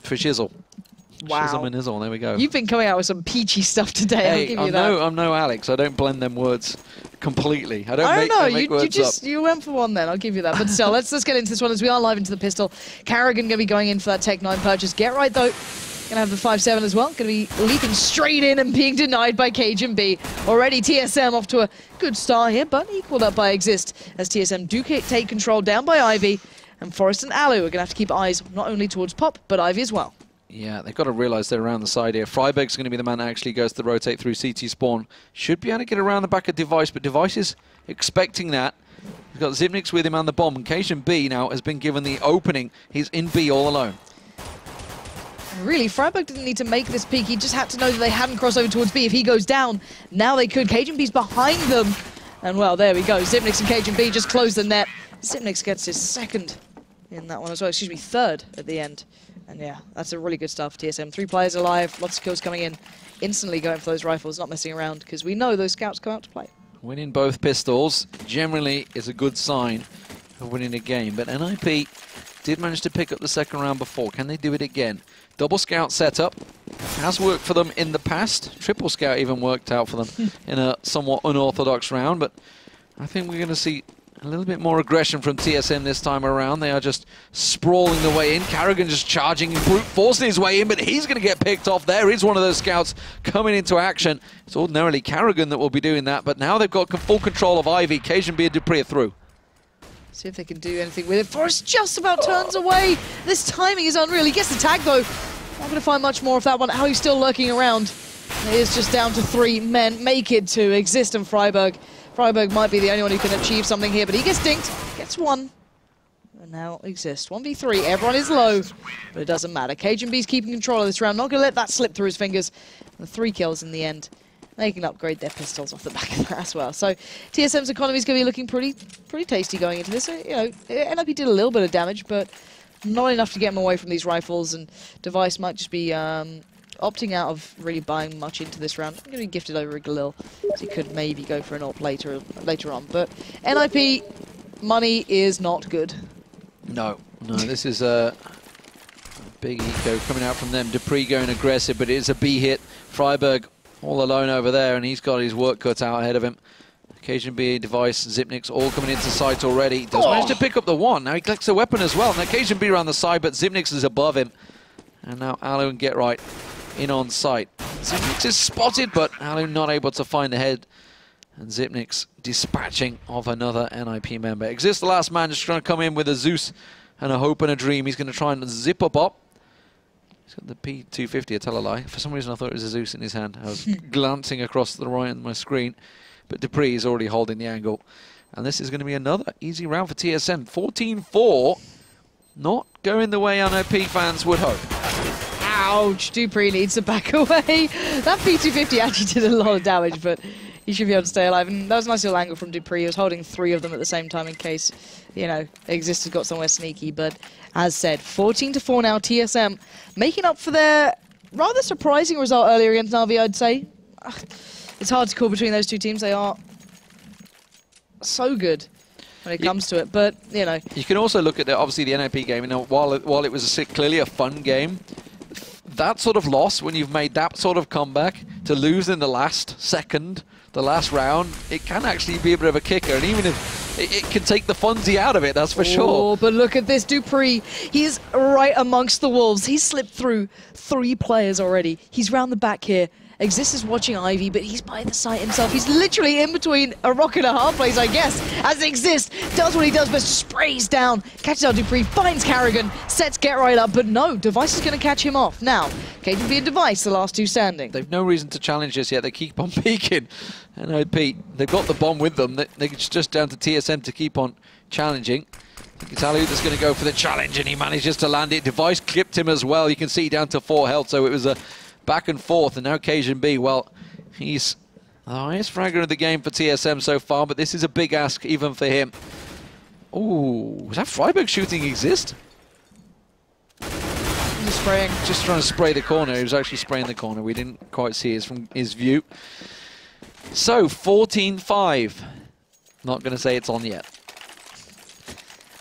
for Shizzle. Wow. Shizzle and Izzle, there we go. You've been coming out with some peachy stuff today, Hey, I'll give you that. I'm no Alex, I don't blend them words completely. I don't make words up. You went for one then, I'll give you that. But still, let's get into this one as we are live into the pistol. Karrigan going to be going in for that Tech 9 purchase. Get right though. Going to have the 5-7 as well. Going to be leaping straight in and being denied by Cajun B. Already TSM off to a good start here, but equaled up by Exist as TSM do take control down by Ivy. And Forrest and Alu are going to have to keep eyes not only towards Pop, but Ivy as well. Yeah, they've got to realise they're around the side here. Freiberg's going to be the man that actually goes to the rotate through CT spawn. Should be able to get around the back of Device, but Device is expecting that. He's got Zipnix with him and the bomb. And Cajun B now has been given the opening. He's in B all alone. Really, Freiberg didn't need to make this peek. He just had to know that they hadn't crossed over towards B. If he goes down, now they could. Cajun B's behind them. And well, there we go. Zipnix and Cajun B just close the net. Zipnix gets his second in that one as well. Excuse me, third at the end. And yeah, that's a really good start for TSM. 3 players alive, lots of kills coming in. Instantly going for those rifles, not messing around, because we know those scouts come out to play. Winning both pistols generally is a good sign of winning a game. But NiP did manage to pick up the second round before. Can they do it again? Double scout setup has worked for them in the past. Triple scout even worked out for them in a somewhat unorthodox round. But I think we're going to see a little bit more aggression from TSM this time around. They are just sprawling the way in. Karrigan just charging and brute forcing his way in, but he's going to get picked off. There is one of those scouts coming into action. It's ordinarily Karrigan that will be doing that, but now they've got full control of Ivy. Cajun B and Dupree are through. See if they can do anything with it. Forrest just about turns away. This timing is unreal. He gets the tag though. Not going to find much more of that one. How he's still lurking around. It is just down to 3 men. Make it to Exist and Freiberg. Freiberg might be the only one who can achieve something here, but he gets dinked, gets 1. And now Exist. 1v3, everyone is low, but it doesn't matter. Cajun B's keeping control of this round, not going to let that slip through his fingers. The 3 kills in the end. They can upgrade their pistols off the back of that as well. So TSM's economy is going to be looking pretty tasty going into this. So, you know, NiP did a little bit of damage, but not enough to get him away from these rifles, and Device might just be opting out of really buying much into this round. I'm going to be gifted over a Galil, so he could maybe go for an AWP later on. But NiP, money is not good. No, this is a big eco coming out from them. Dupree going aggressive, but it is a B hit. Freiberg all alone over there, and he's got his work cut out ahead of him. Cajun B, Device, Zipnix all coming into sight already. He does manage to pick up the 1. Now he collects a weapon as well. Now Cajun B around the side, but Zipnix is above him. And now Alu and Get Right in on sight. Zipnix is spotted, but Alu not able to find the head. And Zipnix dispatching of another NiP member. Exist, the last man, just trying to come in with a Zeus and a hope and a dream. He's going to try and zip up up. He's got the P250, I tell a lie. For some reason I thought it was a Zeus in his hand. I was glancing across to the right on my screen. But Dupree is already holding the angle. And this is going to be another easy round for TSM. 14-4. Not going the way NiP fans would hope. Ouch, Dupree needs to back away. That P250 actually did a lot of damage, but he should be able to stay alive. And that was a nice little angle from Dupree. He was holding 3 of them at the same time in case, you know, Exist has got somewhere sneaky. But as said, 14-4 now, TSM making up for their rather surprising result earlier against Navi, I'd say. It's hard to call between those 2 teams. They are so good when it comes to it, but, you know. You can also look at, obviously, the NiP game. You know, while it was clearly a fun game, that sort of loss, when you've made that sort of comeback, to lose in the last second, the last round, it can actually be a bit of a kicker. And even if it can take the funsy out of it, that's for sure. Oh, but look at this Dupree. He's right amongst the wolves. He's slipped through 3 players already. He's round the back here. Exist is watching Ivy, but he's by the site himself. He's literally in between a rock and a hard place, I guess, as Exist does what he does, but sprays down, catches out Dupree, finds Karrigan, sets Get Right up, but no, Device is going to catch him off. Now, Cajun B and Device, the last 2 standing. They've no reason to challenge this yet. They keep on peeking. And NiP, they've got the bomb with them. It's just down to TSM to keep on challenging. I think it's Alu that's going to go for the challenge, and he manages to land it. Device clipped him as well. You can see down to 4 health, so it was a back and forth, and now Cajun B, well, he's the highest fragger of the game for TSM so far, but this is a big ask even for him. Ooh, was that Freiberg shooting Exist? Just spraying. Just trying to spray the corner. He was actually spraying the corner. We didn't quite see it from his view. So, 14-5. Not going to say it's on yet.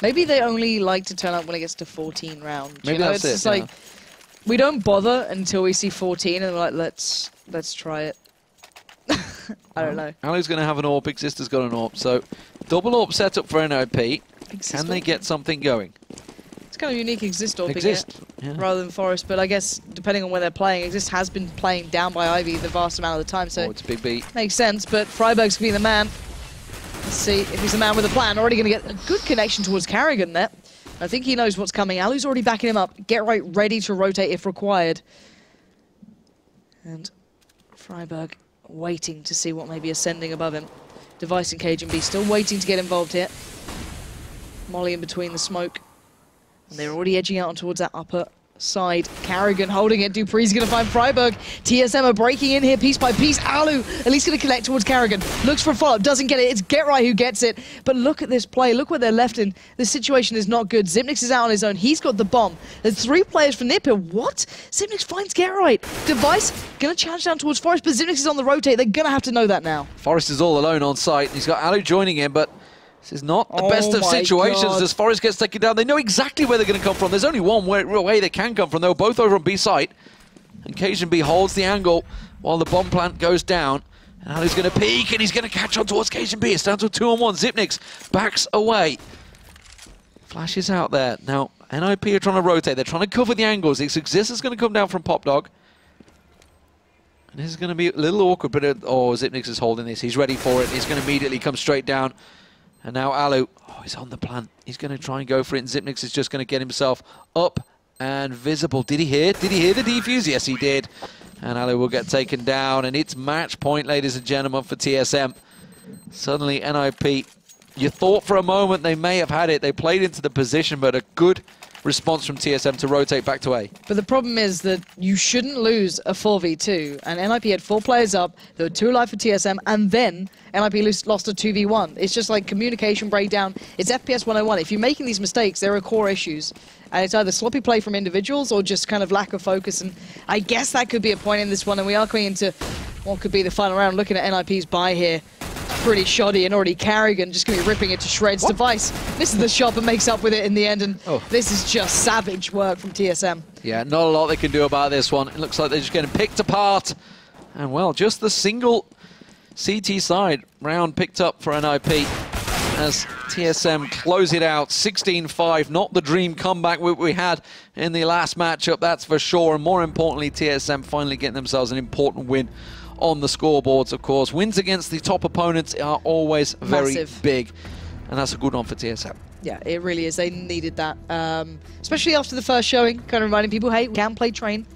Maybe they only like to turn up when it gets to 14 rounds. Maybe that's it. It's like We don't bother until we see 14 and we're like, let's try it. I don't know. Alu's going to have an AWP, Existor's got an AWP, so double AWP setup for NiP. Can they get something going? It's kind of unique Exist yeah. rather than Forest, but I guess depending on where they're playing, Exist has been playing down by Ivy the vast amount of the time, so it's a big beat. Makes sense, but Freiberg's going to be the man. Let's see if he's the man with a plan. Already going to get a good connection towards Carrigan there. I think he knows what's coming. Alu's already backing him up. Get right, ready to rotate if required. And Freiberg waiting to see what may be ascending above him. Device and KGB still waiting to get involved here. Molly in between the smoke. And they're already edging out towards that upper side. Carrigan holding it. Dupree's going to find Freiberg. TSM are breaking in here piece by piece. Alu at least going to connect towards Carrigan. Looks for a follow-up. Doesn't get it. It's Get Right who gets it. But look at this play. Look where they're left in. This situation is not good. Zipnix is out on his own. He's got the bomb. There's 3 players for NiP. What? Zipnix finds Get Right. Device going to challenge down towards Forest, but Zipnix is on the rotate. They're going to have to know that now. Forest is all alone on site. He's got Alu joining him, but this is not the best of situations. God. As Forest gets taken down, they know exactly where they're going to come from. There's only one way they can come from. They were both over on B site. And KGB holds the angle while the bomb plant goes down. And Alu's going to peek, and he's going to catch on towards KGB. It's down to a 2-on-1. Zipnix backs away. Flashes out there. Now, NiP are trying to rotate. They're trying to cover the angles. Exist is going to come down from Pop Dog. And this is going to be a little awkward, but Zipnix is holding this. He's ready for it. He's going to immediately come straight down. And now Alu, he's on the plant. He's going to try and go for it, and Zipnix is just going to get himself up and visible. Did he hear? Did he hear the defuse? Yes, he did. And Alu will get taken down, and it's match point, ladies and gentlemen, for TSM. Suddenly, NiP, you thought for a moment they may have had it. They played into the position, but a good response from TSM to rotate back to A. But the problem is that you shouldn't lose a 4v2, and NiP had 4 players up, there were 2 alive for TSM, and then NiP lost a 2v1. It's just like communication breakdown. It's FPS 101. If you're making these mistakes, there are core issues. And it's either sloppy play from individuals or just kind of lack of focus, and I guess that could be a point in this one, and we are coming into what could be the final round. Looking at NiP's buy here, pretty shoddy, and already Carrigan just going to be ripping it to shreds. Device misses the shot but makes up with it in the end, and this is just savage work from TSM. Yeah, not a lot they can do about this one. It looks like they're just getting picked apart. And well, just the single CT side round picked up for NiP as TSM close it out 16-5. Not the dream comeback we had in the last matchup, that's for sure. And more importantly, TSM finally getting themselves an important win on the scoreboards, of course. Wins against the top opponents are always very big, and that's a good one for TSM. Yeah, it really is. They needed that, especially after the first showing, kind of reminding people, hey, we can play train.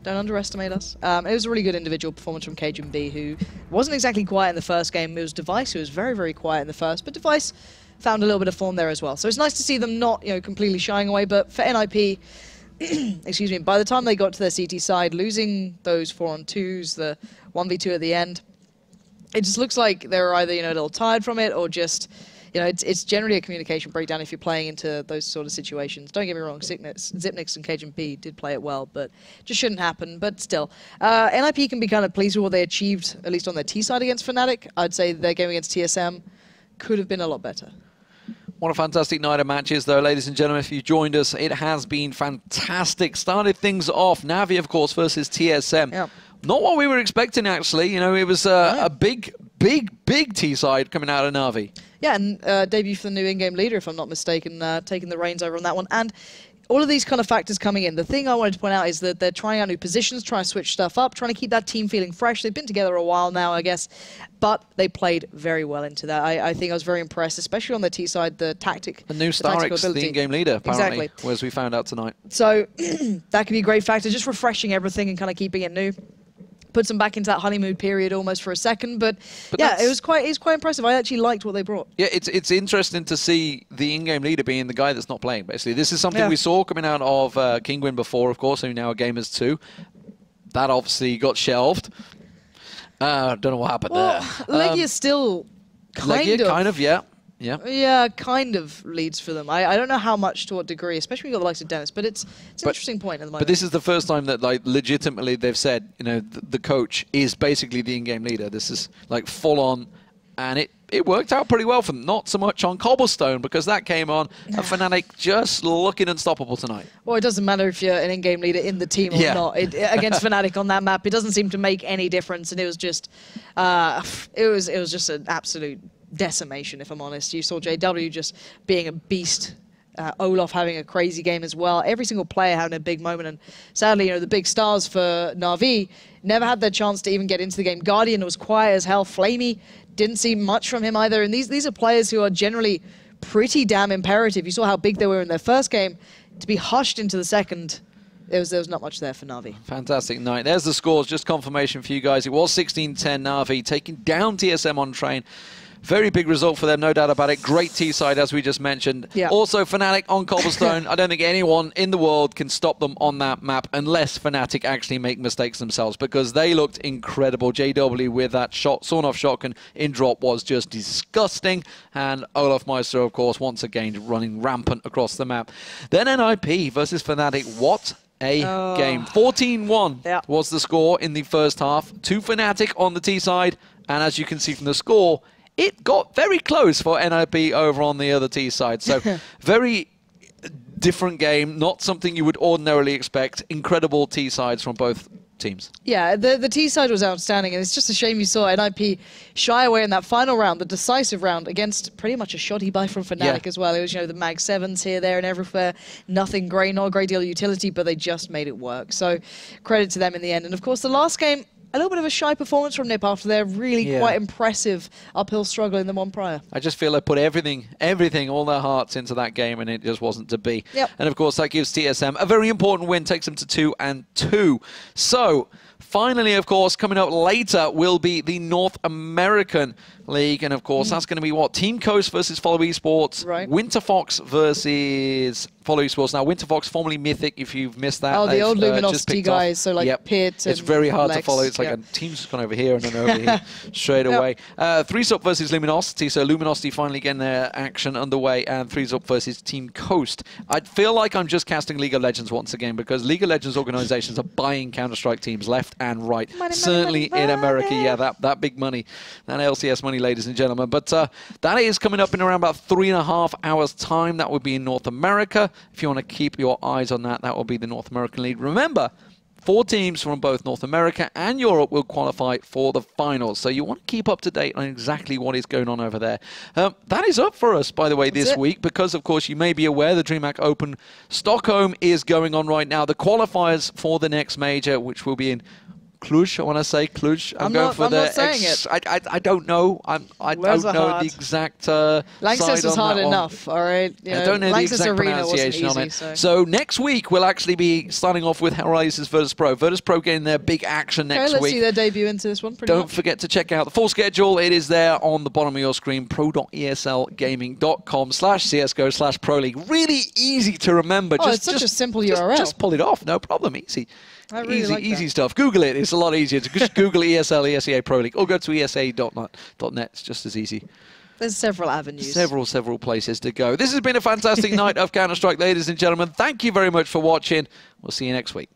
Don't underestimate us. It was a really good individual performance from KGB, who wasn't exactly quiet in the first game. It was Device who was very, very quiet in the first, but Device found a little bit of form there as well. So it's nice to see them not, completely shying away, but for NiP, excuse me, by the time they got to their CT side, losing those 4-on-2s, the 1v2 at the end, it just looks like they're either, a little tired from it, or just, it's generally a communication breakdown if you're playing into those sort of situations. Don't get me wrong, Zipnix and KGB did play it well, but just shouldn't happen. But still, NiP can be kind of pleased with what they achieved, at least on their T side against Fnatic. I'd say their game against TSM could have been a lot better. What a fantastic night of matches, though, ladies and gentlemen. If you joined us, it has been fantastic. Started things off, Navi, of course, versus TSM. Yep. Not what we were expecting, actually. It was a big T-side coming out of Navi. Yeah, and debut for the new in-game leader, if I'm not mistaken, taking the reins over on that one. And all of these kind of factors coming in. The thing I wanted to point out is that they're trying out new positions, trying to switch stuff up, trying to keep that team feeling fresh. They've been together a while now, I guess, but they played very well into that. I think I was very impressed, especially on the T side, the tactic. The new Starix, the in-game leader, apparently, as we found out tonight. So that could be a great factor, just refreshing everything and kind of keeping it new. Puts them back into that honeymoon period almost for a second, but yeah, it was quite impressive. I actually liked what they brought. Yeah, it's interesting to see the in-game leader being the guy that's not playing. Basically, this is something we saw coming out of Kingwin before, of course, who now are Gamers 2. That obviously got shelved. Don't know what happened there. Legia still kind of, yeah. Yeah, kind of leads for them. I don't know how much, to what degree, especially when you got the likes of Dennis, but it's an interesting point at the moment. But this is the first time that, legitimately they've said, the coach is basically the in-game leader. This is, full on, and it worked out pretty well for them. Not so much on Cobblestone, because that came on, and Fnatic just looking unstoppable tonight. Well, it doesn't matter if you're an in-game leader in the team or not. Against Fnatic on that map, it doesn't seem to make any difference, and it was just, it was just an absolute decimation, if I'm honest. You saw JW just being a beast. Olaf having a crazy game as well. Every single player having a big moment, and sadly, the big stars for Na'Vi never had their chance to even get into the game. Guardian was quiet as hell. Flamey didn't see much from him either, and these are players who are generally pretty damn imperative. You saw how big they were in their first game. To be hushed into the second, there was not much there for Na'Vi. Fantastic night. There's the scores, just confirmation for you guys. It was 16-10 Na'Vi, taking down TSM on train. Very big result for them, no doubt about it. Great T-side, as we just mentioned. Yeah. Also, Fnatic on Cobblestone. I don't think anyone in the world can stop them on that map unless Fnatic actually make mistakes themselves, because they looked incredible. JW with that sawn-off shotgun in drop was just disgusting. And Olaf Meister, of course, once again running rampant across the map. Then NiP versus Fnatic. What a game. 14-1 was the score in the first half. To Fnatic on the T-side. And as you can see from the score, it got very close for NiP over on the other T side. So very different game, not something you would ordinarily expect. Incredible T sides from both teams. Yeah, the T side was outstanding, and it's just a shame you saw NiP shy away in that final round, the decisive round, against pretty much a shoddy buy from Fnatic as well. It was, the Mag 7s here, there, and everywhere. Nothing great, not a great deal of utility, but they just made it work. So credit to them in the end. And of course, the last game, a little bit of a shy performance from NiP after their really quite impressive uphill struggle in the one prior. I just feel they put everything, all their hearts into that game, and it just wasn't to be. And of course, that gives TSM a very important win, takes them to 2-2. So, finally, of course, coming up later will be the North American League, and of course, that's going to be what? Team Coast versus Follow Esports, Winter Fox versus Follow Esports. Now, Winter Fox, formerly Mythic, if you've missed that. Oh, the old Luminosity guys, so like Pit. It's very hard to follow. It's like a team's just gone over here and then over here straight away. 3-Up versus Luminosity, so Luminosity finally getting their action underway, and 3-Up versus Team Coast. I feel like I'm just casting League of Legends once again, because League of Legends organizations are buying Counter-Strike teams left and right. Certainly in America, that big money, that LCS money, ladies and gentlemen. But that is coming up in around about 3.5 hours time. That would be in North America. If you want to keep your eyes on that, that will be the North American League. Remember, 4 teams from both North America and Europe will qualify for the finals. So you want to keep up to date on exactly what is going on over there. That is up for us, by the way, this week, because, of course, you may be aware the DreamHack Open Stockholm is going on right now. The qualifiers for the next major, which will be in Cluj, I want to say Cluj. I'm going for the. I don't know. I don't know the exact. Lanxess was hard enough. All right. I don't know the exact pronunciation on it. So next week we'll actually be starting off with Horizons Virtus Pro. Virtus Pro getting their big action next week. Let's see their debut into this one. Don't forget to check out the full schedule. It is there on the bottom of your screen. pro.eslgaming.com/CS:GO/Pro League. Really easy to remember. It's such a simple URL. Just pull it off. No problem. Easy. Easy stuff. Google it. It's a lot easier. Just Google ESL ESEA Pro League, or go to esa.net. It's just as easy. There's several avenues. Several places to go. This has been a fantastic night of Counter-Strike, ladies and gentlemen. Thank you very much for watching. We'll see you next week.